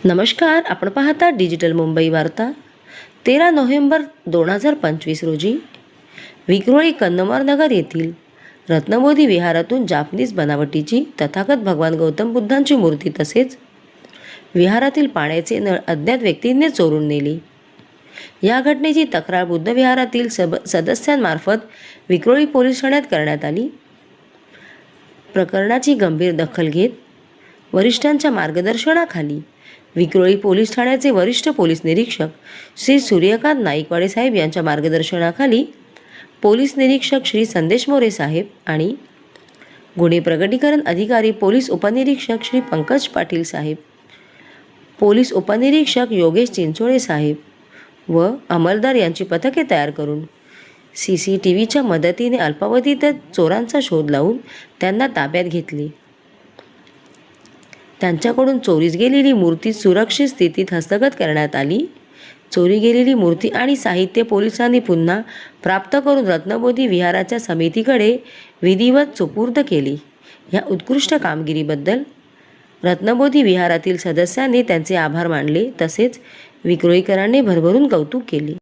नमस्कार, आपण पाहता डिजिटल मुंबई वार्ता. 13 नोव्हेंबर 2025 रोजी विक्रोळी कन्नमवार नगर येथील रत्नबोधी विहारातून जापनीज बनावटीची तथागत भगवान गौतम बुद्धांची मूर्ती तसेच विहारातील पाण्याचे नळ अज्ञात व्यक्तींनी चोरून नेली. या घटनेची तक्रार बुद्ध विहारातील सदस्यांमार्फत विक्रोळी पोलीस ठाण्यात करण्यात आली. प्रकरणाची गंभीर दखल घेत वरिष्ठांच्या मार्गदर्शनाखाली विक्रोळी पोलीस ठाण्याचे वरिष्ठ पोलीस निरीक्षक श्री सूर्यकांत नाईकवाडे साहेब यांच्या मार्गदर्शनाखाली पोलीस निरीक्षक श्री संदेश मोरे साहेब आणि गुन्हे प्रगटीकरण अधिकारी पोलीस उपनिरीक्षक श्री पंकज पाटील साहेब, पोलीस उपनिरीक्षक योगेश चिंचोळे साहेब व अंमलदार यांची पथके तयार करून CCTVच्या मदतीने अल्पावधीतच चोरांचा शोध लावून त्यांना ताब्यात घेतले. त्यांच्याकडून चोरीस गेलेली मूर्ती सुरक्षित स्थितीत हस्तगत करण्यात आली. चोरी गेलेली मूर्ती आणि साहित्य पोलिसांनी पुन्हा प्राप्त करून रत्नबोधी विहाराच्या समितीकडे विधिवत सुपूर्द केली. या उत्कृष्ट कामगिरीबद्दल रत्नबोधी विहारातील सदस्यांनी त्यांचे आभार मानले तसेच विक्रोळीकरांनी भरभरून कौतुक केले.